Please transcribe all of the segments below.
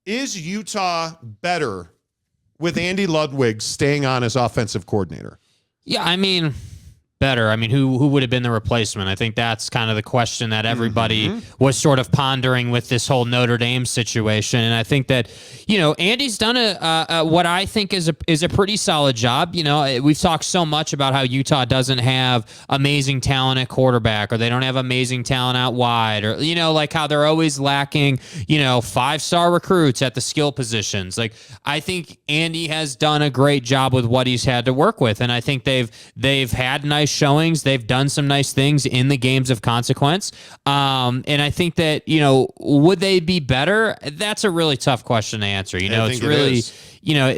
Is Utah better with Andy Ludwig staying on as offensive coordinator? Yeah, I mean, better. I mean, who would have been the replacement? I think that's kind of the question that everybody was sort of pondering with this whole Notre Dame situation. And I think that, Andy's done what I think is a pretty solid job. We've talked so much about how Utah doesn't have amazing talent at quarterback, or they don't have amazing talent out wide, or, like how they're always lacking, 5-star recruits at the skill positions. Like, I think Andy has done a great job with what he's had to work with. And I think they've had nice showings. They've done some nice things in the games of consequence. And I think that, would they be better? That's a really tough question to answer. It's really,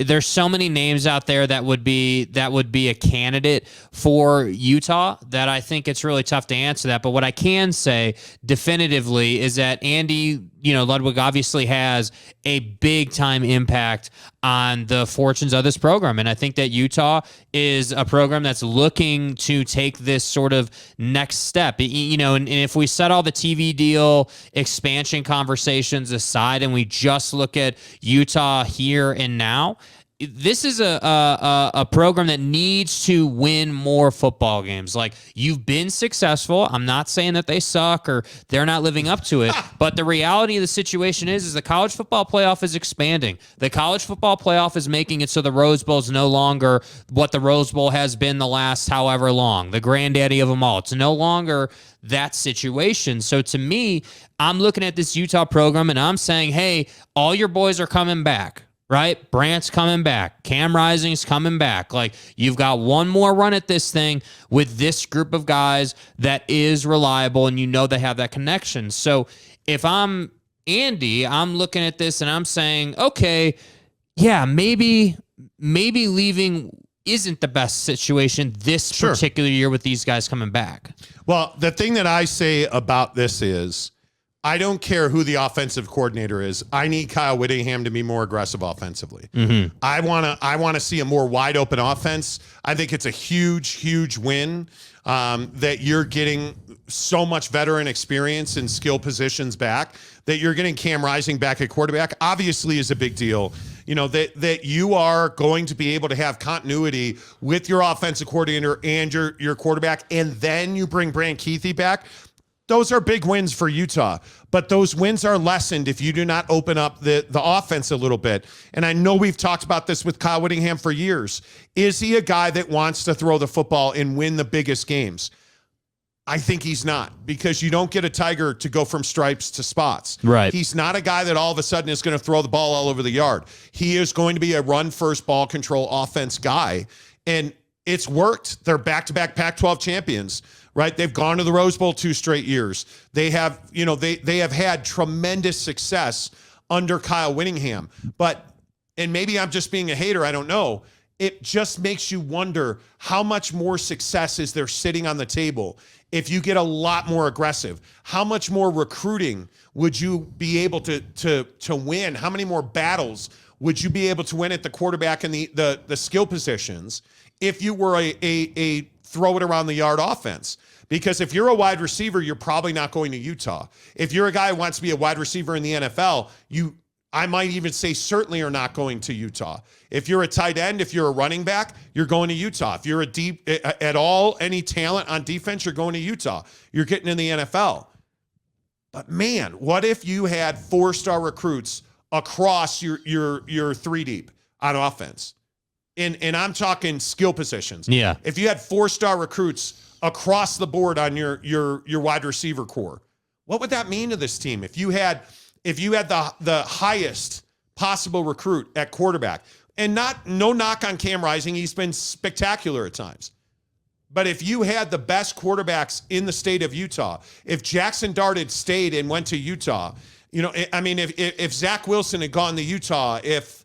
there's so many names out there that would be a candidate for Utah that I think it's really tough to answer that. But what I can say definitively is that Andy, Ludwig obviously has a big time impact on the fortunes of this program. And I think that Utah is a program that's looking to take this sort of next step. And if we set all the TV deal expansion conversations aside and we just look at Utah here and now, this is a program that needs to win more football games. Like, you've been successful. I'm not saying that they suck or they're not living up to it, but the reality of the situation is the college football playoff is expanding. The college football playoff is making it so the Rose Bowl is no longer what the Rose Bowl has been the last however long, the granddaddy of them all. It's no longer that situation. So to me, I'm looking at this Utah program and I'm saying, hey, all your boys are coming back. Right? Brant's coming back. Cam Rising's coming back. Like, you've got one more run at this thing with this group of guys that is reliable, and they have that connection. So if I'm Andy, I'm looking at this and I'm saying, okay, yeah, maybe leaving isn't the best situation this particular year with these guys coming back. Well, the thing that I say about this is, I don't care who the offensive coordinator is. I need Kyle Whittingham to be more aggressive offensively. I want to see a more wide open offense. I think it's a huge win that you're getting so much veteran experience and skill positions back, that you're getting Cam Rising back at quarterback. Obviously is a big deal. That you are going to be able to have continuity with your offensive coordinator and your quarterback, and then you bring Brant Keithy back. Those are big wins for Utah, but those wins are lessened if you do not open up the offense a little bit. And I know we've talked about this with Kyle Whittingham for years. Is he a guy that wants to throw the football and win the biggest games? I think he's not, because you don't get a Tiger to go from stripes to spots. Right. He's not a guy that all of a sudden is going to throw the ball all over the yard. He is going to be a run-first ball control offense guy, and it's worked. They're back-to-back Pac-12 champions. Right, they've gone to the Rose Bowl 2 straight years. They have, they have had tremendous success under Kyle Whittingham. And maybe I'm just being a hater, I don't know. It just makes you wonder how much more success is there sitting on the table if you get a lot more aggressive. How much more recruiting would you be able to win? How many more battles would you be able to win at the quarterback and the skill positions if you were a throw it around the yard offense? Because if you're a wide receiver, you're probably not going to Utah. If you're a guy who wants to be a wide receiver in the NFL, I might even say certainly are not going to Utah. If you're a tight end, if you're a running back, you're going to Utah. If you're any talent on defense, you're going to Utah. You're getting in the NFL. But man, what if you had 4-star recruits across your 3 deep on offense? And I'm talking skill positions. Yeah. If you had 4-star recruits across the board on your wide receiver core, what would that mean to this team? If you had the highest possible recruit at quarterback, and no knock on Cam Rising, he's been spectacular at times. But if you had the best quarterbacks in the state of Utah, if Jackson Dart had stayed and went to Utah, if Zach Wilson had gone to Utah, if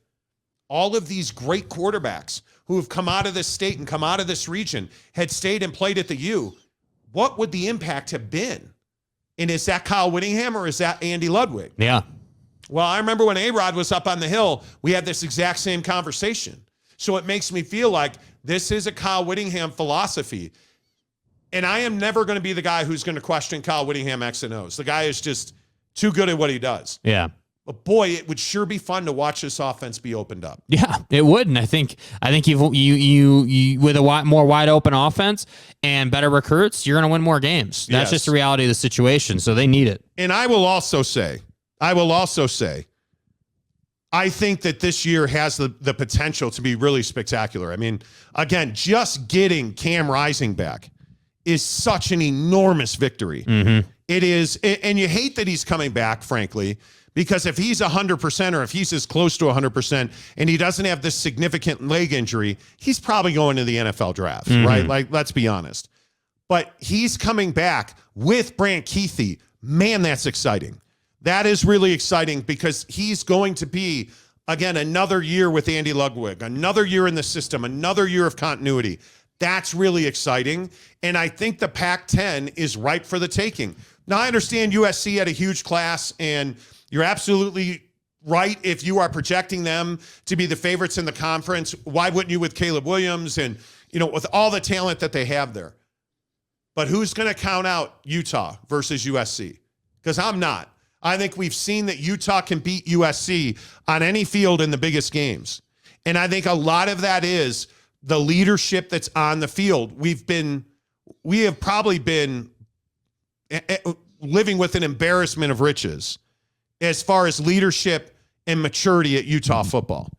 all of these great quarterbacks who have come out of this state and come out of this region had stayed and played at the U, what would the impact have been? And is that Kyle Whittingham or is that Andy Ludwig? Yeah. Well, I remember when A-Rod was up on the hill, we had this exact same conversation. So it makes me feel like this is a Kyle Whittingham philosophy. And I am never going to be the guy who's going to question Kyle Whittingham X and O's. The guy is just too good at what he does. Yeah. But boy, it would sure be fun to watch this offense be opened up. Yeah, it would. And I think you with a more wide open offense and better recruits, you're going to win more games. That's just the reality of the situation. So they need it. And I will also say, I think that this year has the potential to be really spectacular. I mean, again, just getting Cam Rising back is such an enormous victory. Mm-hmm. It is, and you hate that he's coming back, frankly, because if he's 100% or if he's as close to 100% and he doesn't have this significant leg injury, he's probably going to the NFL draft, right? Like, let's be honest. But he's coming back with Brant Kuithe. Man, that's exciting. That is really exciting because he's going to be, again, another year with Andy Ludwig, another year in the system, another year of continuity. That's really exciting. And I think the Pac-10 is ripe for the taking. Now, I understand USC had a huge class, and you're absolutely right. If you are projecting them to be the favorites in the conference, why wouldn't you with Caleb Williams and, with all the talent that they have there? But who's going to count out Utah versus USC? Because I'm not. I think we've seen that Utah can beat USC on any field in the biggest games. And I think a lot of that is the leadership that's on the field. We have probably been living with an embarrassment of riches as far as leadership and maturity at Utah football.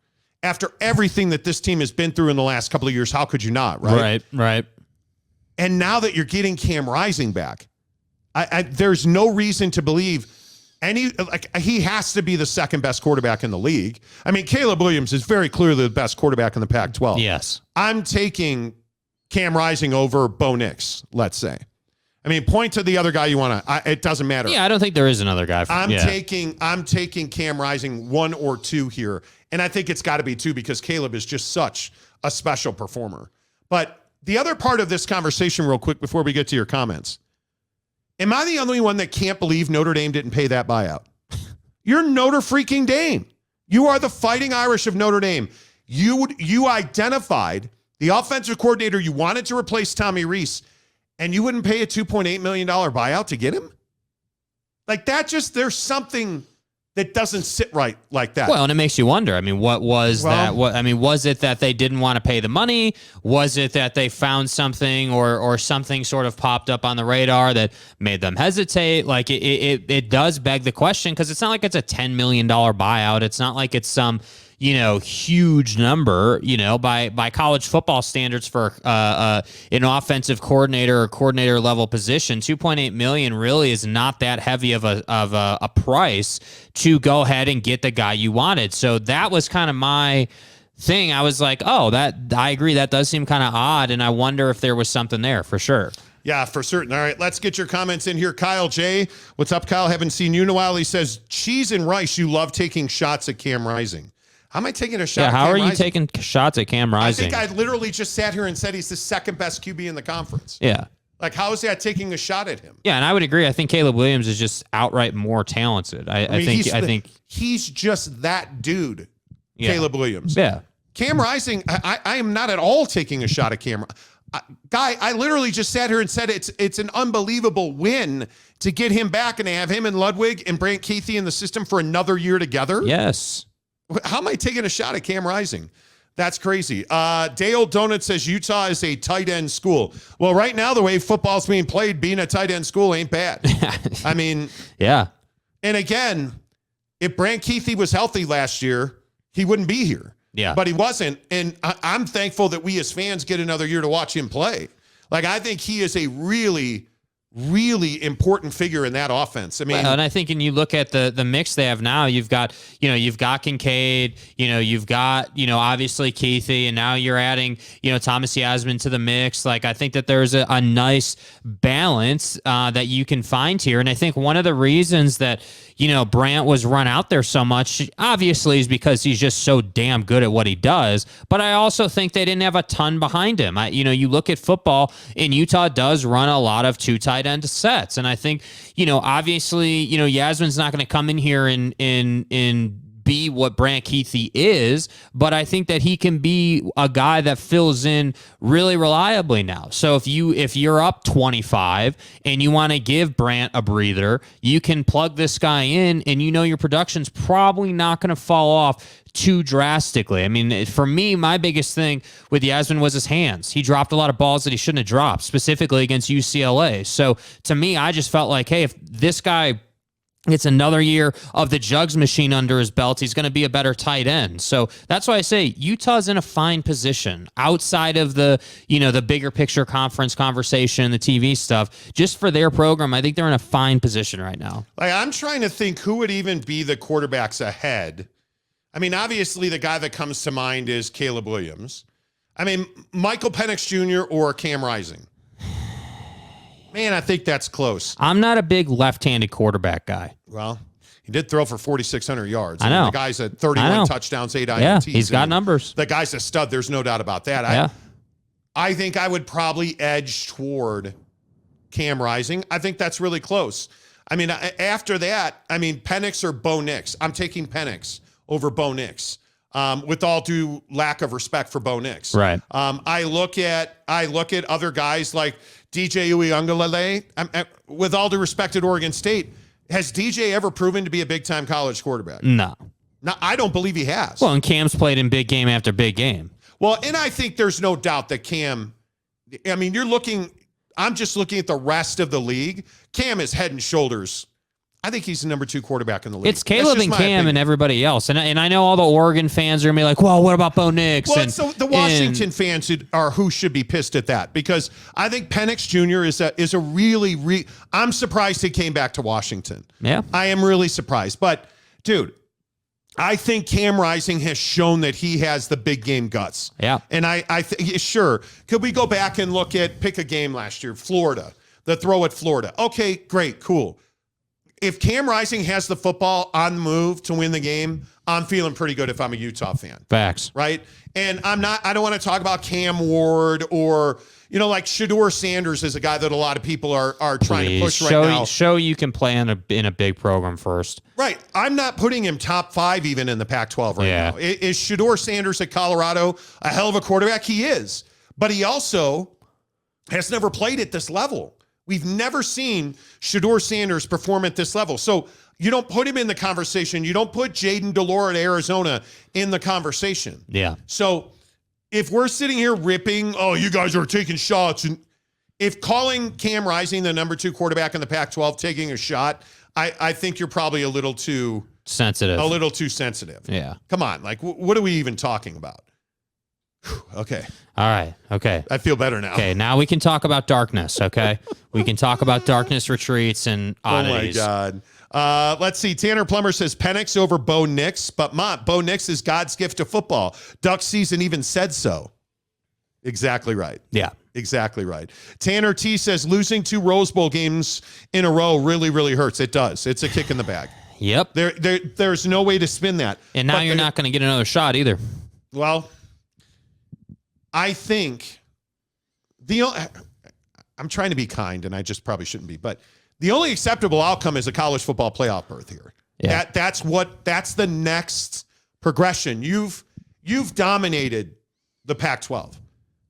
After everything that this team has been through in the last couple of years, how could you not, right? Right. And now that you're getting Cam Rising back, there's no reason to believe he has to be the second best quarterback in the league. I mean, Caleb Williams is very clearly the best quarterback in the Pac-12. Yes. I'm taking Cam Rising over Bo Nix, let's say. I mean, point to the other guy you want to. It doesn't matter. Yeah, I don't think there is another guy. I'm taking Cam Rising 1 or 2 here, and I think it's got to be 2 because Caleb is just such a special performer. But the other part of this conversation, real quick, before we get to your comments, am I the only one that can't believe Notre Dame didn't pay that buyout? You're Notre freaking Dame. You are the Fighting Irish of Notre Dame. You identified the offensive coordinator you wanted to replace Tommy Rees, and you wouldn't pay a $2.8 million buyout to get him? Like that there's something that doesn't sit right like that. Well, and it makes you wonder. I mean, what was that? Was it that they didn't want to pay the money? Was it that they found something or something sort of popped up on the radar that made them hesitate? Like it does beg the question because it's not like it's a $10 million buyout. It's not like it's some huge number, by college football standards for an offensive coordinator or coordinator level position. $2.8 million really is not that heavy of a price to go ahead and get the guy you wanted. So that was kind of my thing. I was like, I agree. That does seem kind of odd. And I wonder if there was something there for sure. Yeah, for certain. All right, let's get your comments in here. Kyle J. What's up, Kyle? Haven't seen you in a while. He says, cheese and rice, you love taking shots at Cam Rising. How am I taking a shot at Cam Rising? Rising? You taking shots at Cam Rising? I think I literally just sat here and said he's the second best QB in the conference. Yeah. Like, how is that taking a shot at him? Yeah, and I would agree. I think Caleb Williams is just outright more talented. I think he's just that dude, Caleb Williams. Yeah. Cam Rising, I am not at all taking a shot at Cam. Guy, I literally just sat here and said it's an unbelievable win to get him back and to have him and Ludwig and Brant Kuithe in the system for another year together. Yes. How am I taking a shot at Cam Rising? That's crazy. Dale Donut says Utah is a tight end school. Well, right now, the way football's being played, being a tight end school ain't bad. I mean, yeah. And again, if Brant Kuithe was healthy last year, he wouldn't be here. Yeah. But he wasn't. And I'm thankful that we as fans get another year to watch him play. Like, I think he is a really, really important figure in that offense. I mean, and I think, and you look at the mix they have now, you've got Kincaid, you've got, obviously Kuithe, and now you're adding, Thomas Yasmin to the mix. Like, I think that there's a nice balance that you can find here. And I think one of the reasons that, Brant was run out there so much, obviously, is because he's just so damn good at what he does. But I also think they didn't have a ton behind him. You look at football, and Utah does run a lot of 2 tight end sets. And I think, obviously, Yasmin's not going to come in here and be what Brant Keithy is, but I think that he can be a guy that fills in really reliably now. So if you're up 25 and you want to give Brant a breather, you can plug this guy in, and you know your production's probably not going to fall off too drastically. I mean, for me, my biggest thing with Yasmin was his hands. He dropped a lot of balls that he shouldn't have dropped, specifically against UCLA. So to me, I just felt like, hey, if this guy gets another year of the jugs machine under his belt, he's going to be a better tight end. So that's why I say Utah's in a fine position outside of the bigger picture conference conversation, the TV stuff. Just for their program, I think they're in a fine position right now. Like, I'm trying to think who would even be the quarterbacks ahead. I mean, obviously, the guy that comes to mind is Caleb Williams. I mean, Michael Penix Jr. or Cam Rising. Man, I think that's close. I'm not a big left-handed quarterback guy. Well, he did throw for 4,600 yards. I know. The guy's at 31 touchdowns, 8 INTs. Yeah, he's got numbers. The guy's a stud. There's no doubt about that. Yeah. I think I would probably edge toward Cam Rising. I think that's really close. I mean, after that, I mean, Penix or Bo Nix. I'm taking Penix over Bo Nix, with all due lack of respect for Bo Nix. Right. I look at other guys like DJ Uiagalelei. With all due respect at Oregon State, has DJ ever proven to be a big-time college quarterback? No. No, I don't believe he has. Well, and Cam's played in big game after big game. Well, and I think there's no doubt that Cam, I mean, I'm just looking at the rest of the league. Cam is head and shoulders. I think he's the number 2 quarterback in the league. It's Caleb and Cam and everybody else. And I know all the Oregon fans are going to be like, well, what about Bo Nix? Well, so the Washington fans who should be pissed at that, because I think Penix Jr. is a really, I'm surprised he came back to Washington. Yeah. I am really surprised. But, dude, I think Cam Rising has shown that he has the big game guts. Yeah. And I think, sure, could we go back and pick a game last year? Florida, the throw at Florida. Okay, great, cool. If Cam Rising has the football on the move to win the game, I'm feeling pretty good if I'm a Utah fan. Facts. Right? And I don't want to talk about Cam Ward or, like Shedeur Sanders is a guy that a lot of people are trying to push right now. Show you can play in a big program first. Right. I'm not putting him top 5 even in the Pac-12 right now. Is Shedeur Sanders at Colorado a hell of a quarterback? He is. But he also has never played at this level. We've never seen Shedeur Sanders perform at this level. So you don't put him in the conversation. You don't put Jaden Delore at Arizona in the conversation. Yeah. So if we're sitting here ripping, oh, you guys are taking shots, and if calling Cam Rising the number 2 quarterback in the Pac-12 taking a shot, I think you're probably a little too sensitive. Yeah. Come on. Like, what are we even talking about? Okay. All right. Okay. I feel better now. Okay. Now we can talk about darkness. Okay. We can talk about darkness retreats and oddities. Oh my God. Let's see. Tanner Plummer says Penix over Bo Nix, but Bo Nix is God's gift to football. Duck season even said so. Exactly right. Yeah. Exactly right. Tanner T says losing 2 Rose Bowl games in a row really, really hurts. It does. It's a kick in the bag. Yep. There's no way to spin that. And now you're not going to get another shot either. Well, I think I'm trying to be kind, and I just probably shouldn't be, but the only acceptable outcome is a college football playoff berth here. Yeah. That's the next progression. You've dominated the Pac-12.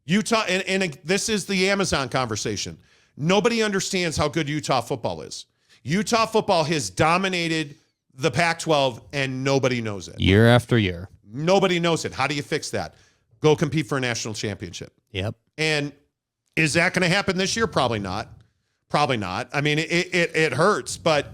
Utah, and this is the Amazon conversation. Nobody understands how good Utah football is. Utah football has dominated the Pac-12, and nobody knows it. Year after year. Nobody knows it. How do you fix that? Go compete for a national championship. Yep. And is that going to happen this year? Probably not. Probably not. I mean, it hurts, but,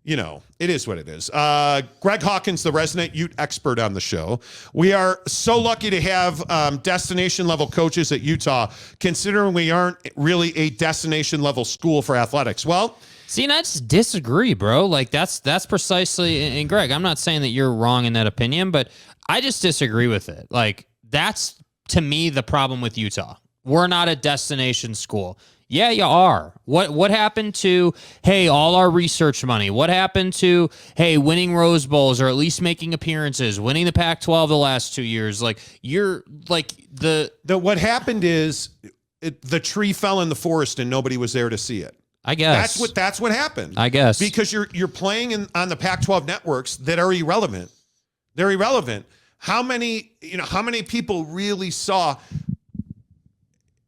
it is what it is. Greg Hawkins, the resident Ute expert on the show. We are so lucky to have destination-level coaches at Utah, considering we aren't really a destination-level school for athletics. Well, see, and I just disagree, bro. Like, that's precisely, and Greg, I'm not saying that you're wrong in that opinion, but I just disagree with it. Like, that's, to me, the problem with Utah. We're not a destination school. Yeah, you are. What happened to, hey, all our research money? What happened to, hey, winning Rose Bowls or at least making appearances, winning the Pac-12 the last 2 years? Like, you're, like, what happened is the tree fell in the forest and nobody was there to see it. I guess. That's what happened. I guess. Because you're playing on the Pac-12 networks that are irrelevant. They're irrelevant. How many people really saw?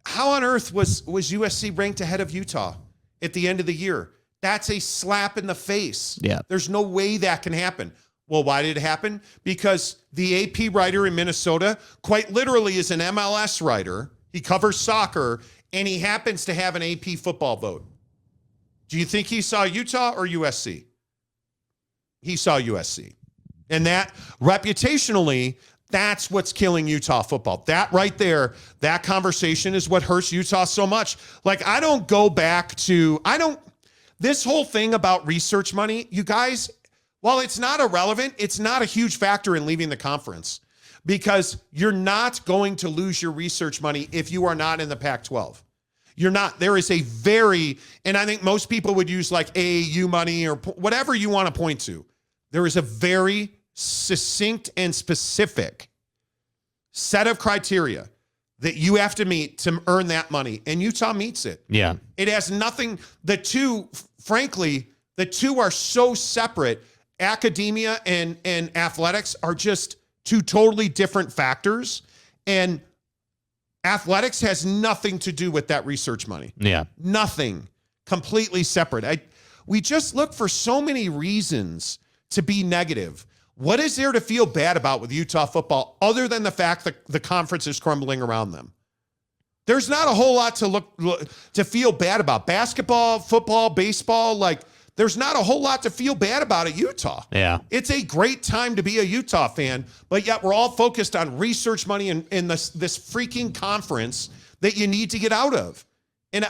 How on earth was USC ranked ahead of Utah at the end of the year? That's a slap in the face. Yeah. There's no way that can happen. Well, why did it happen? Because the AP writer in Minnesota quite literally is an MLS writer. He covers soccer, and he happens to have an AP football vote. Do you think he saw Utah or USC? He saw USC. And that, reputationally, that's what's killing Utah football. That right there, that conversation is what hurts Utah so much. Like, I don't go back to, this whole thing about research money, you guys, while it's not irrelevant, it's not a huge factor in leaving the conference because you're not going to lose your research money if you are not in the Pac-12. You're not. There is a very, and I think most people would use like AAU money or whatever you want to point to. There is a very succinct and specific set of criteria that you have to meet to earn that money, and Utah meets it. Yeah. It has nothing, the two are so separate. Academia and athletics are just two totally different factors, and athletics has nothing to do with that research money. Yeah. Nothing. Completely separate. We just look for so many reasons to be negative. What is there to feel bad about with Utah football other than the fact that the conference is crumbling around them? There's not a whole lot to feel bad about. Basketball, football, baseball, like there's not a whole lot to feel bad about at Utah. Yeah. It's a great time to be a Utah fan, but yet we're all focused on research money in this freaking conference that you need to get out of. And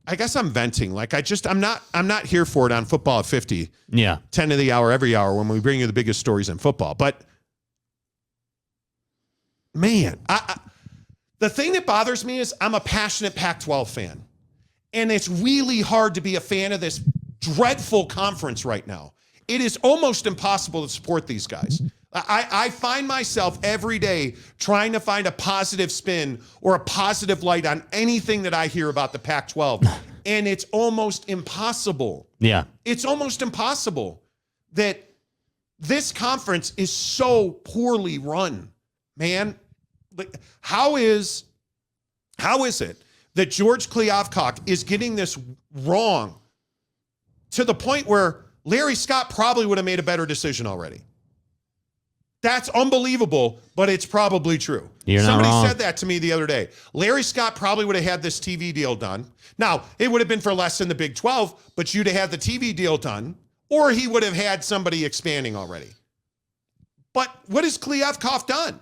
I guess I'm venting. Like I'm not here for it on Football at 50. Yeah. 10 of the hour, every hour when we bring you the biggest stories in football. But man, the thing that bothers me is I'm a passionate Pac-12 fan. And it's really hard to be a fan of this dreadful conference right now. It is almost impossible to support these guys. I find myself every day trying to find a positive spin or a positive light on anything that I hear about the Pac-12. And it's almost impossible. Yeah. It's almost impossible that this conference is so poorly run, man. Like, how is it that George Kliavkoff is getting this wrong to the point where Larry Scott probably would have made a better decision already? That's unbelievable, but it's probably true. Somebody said that to me the other day. Larry Scott probably would have had this TV deal done. Now, it would have been for less than the Big 12, but you'd have had the TV deal done, or he would have had somebody expanding already. But what has Kliavkoff done?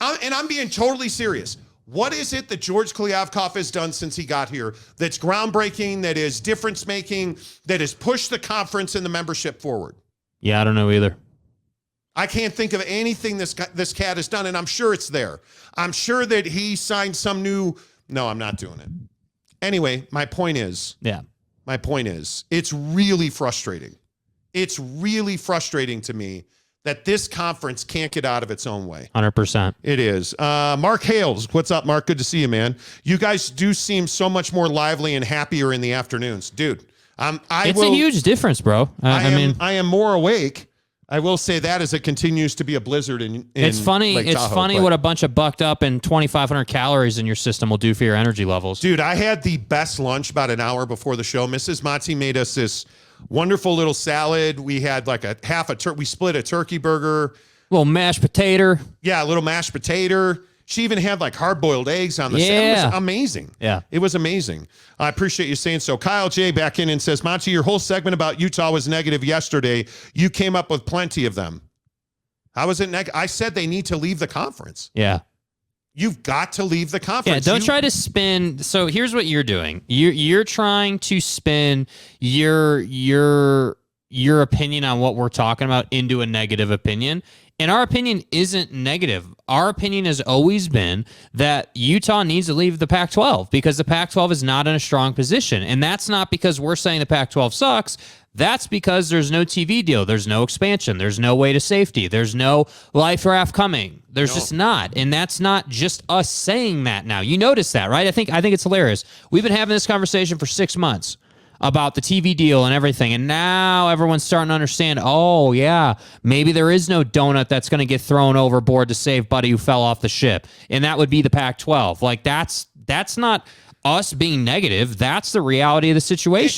And I'm being totally serious. What is it that George Kliavkoff has done since he got here that's groundbreaking, that is difference-making, that has pushed the conference and the membership forward? Yeah, I don't know either. I can't think of anything this cat has done, and I'm sure it's there. I'm sure that he signed some new... No, I'm not doing it. Anyway, my point is, it's really frustrating. It's really frustrating to me that this conference can't get out of its own way. 100%. It is. Mark Hales, what's up, Mark? Good to see you, man. You guys do seem so much more lively and happier in the afternoons. Dude, it's a huge difference, bro. I mean, I am more awake. I will say that as it continues to be a blizzard in it's funny. Lake It's Tahoe, funny but what a bunch of bucked up and 2,500 calories in your system will do for your energy levels. Dude, I had the best lunch about an hour before the show. Mrs. Monty made us this wonderful little salad. We had like we split a turkey burger. Little mashed potato. Yeah, a little mashed potato. She even had like hard-boiled eggs on the salad. It was amazing. Yeah. It was amazing. I appreciate you saying so. Kyle J back in and says, Monty, your whole segment about Utah was negative yesterday. You came up with plenty of them. How was it negative? I said they need to leave the conference. Yeah. You've got to leave the conference. Yeah, don't try to spin. So here's what you're doing. You're trying to spin your opinion on what we're talking about into a negative opinion. And our opinion isn't negative. Our opinion has always been that Utah needs to leave the Pac-12 because the Pac-12 is not in a strong position. And that's not because we're saying the Pac-12 sucks. That's because there's no TV deal. There's no expansion. There's no way to safety. There's no life raft coming. There's just not. And that's not just us saying that now. You notice that, right? I think it's hilarious. We've been having this conversation for 6 months. about the TV deal and everything. And now everyone's starting to understand, oh, yeah, maybe there is no donut that's going to get thrown overboard to save Buddy who fell off the ship. And that would be the Pac-12. Like, that's not us being negative. That's the reality of the situation.